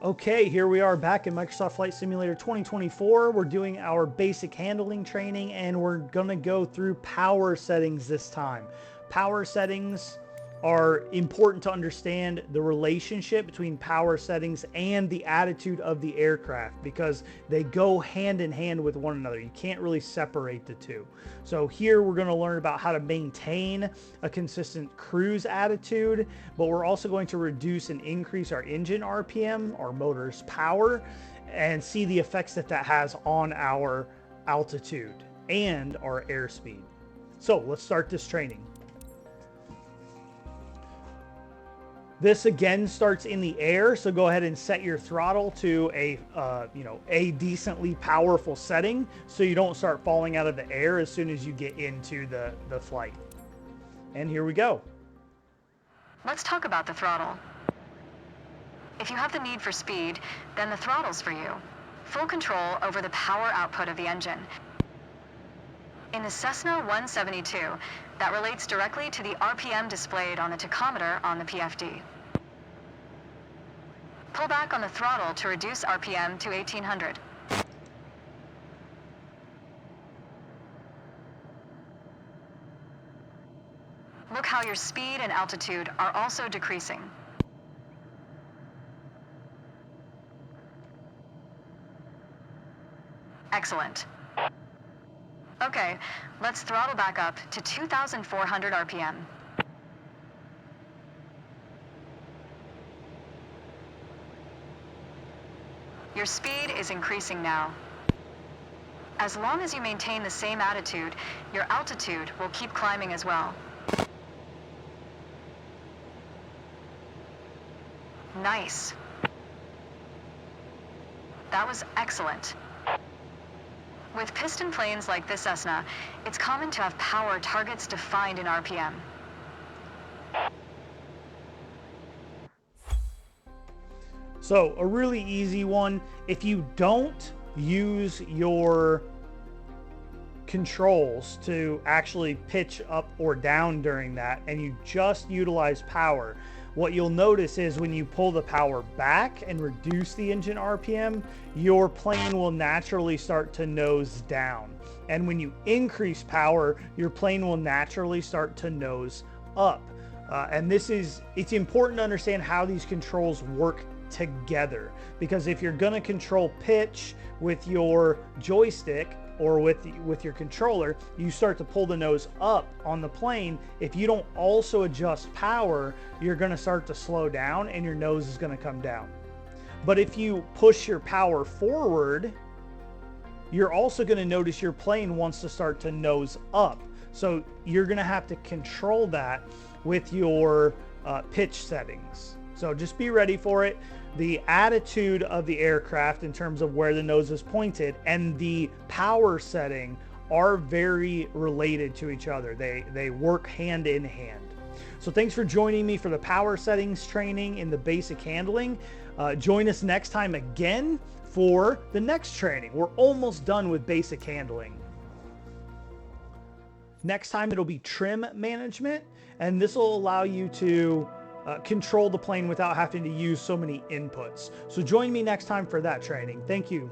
Okay, here we are back in Microsoft Flight Simulator 2024. We're doing our basic handling training and we're gonna go through power settings this time. Power settings are important to understand the relationship between power settings and the attitude of the aircraft because they go hand in hand with one another. You can't really separate the two. So here we're going to learn about how to maintain a consistent cruise attitude, but we're also going to reduce and increase our engine RPM, our motor's power, and see the effects that that has on our altitude and our airspeed. So let's start this training. This again starts in the air, so go ahead and set your throttle to a decently powerful setting so you don't start falling out of the air as soon as you get into the flight. And here we go. Let's talk about the throttle. If you have the need for speed, then the throttle's for you. Full control over the power output of the engine. In the Cessna 172, that relates directly to the RPM displayed on the tachometer on the PFD. Pull back on the throttle to reduce RPM to 1800. Look how your speed and altitude are also decreasing. Excellent. Okay, let's throttle back up to 2,400 RPM. Your speed is increasing now. As long as you maintain the same attitude, your altitude will keep climbing as well. Nice. That was excellent. With piston planes like this Cessna, it's common to have power targets defined in RPM. So a really easy one, if you don't use your controls to actually pitch up or down during that and you just utilize power, what you'll notice is when you pull the power back and reduce the engine RPM, your plane will naturally start to nose down. And when you increase power, your plane will naturally start to nose up. And it's important to understand how these controls work together, because if you're going to control pitch with your joystick or with your controller, you start to pull the nose up on the plane. If you don't also adjust power, you're going to start to slow down and your nose is going to come down. But if you push your power forward, you're also going to notice your plane wants to start to nose up. So you're going to have to control that with your pitch settings. So just be ready for it. The attitude of the aircraft in terms of where the nose is pointed and the power setting are very related to each other. They work hand in hand. So thanks for joining me for the power settings training in the basic handling. Join us next time again for the next training. We're almost done with basic handling. Next time it'll be trim management, and this will allow you to control the plane without having to use so many inputs. So join me next time for that training. Thank you.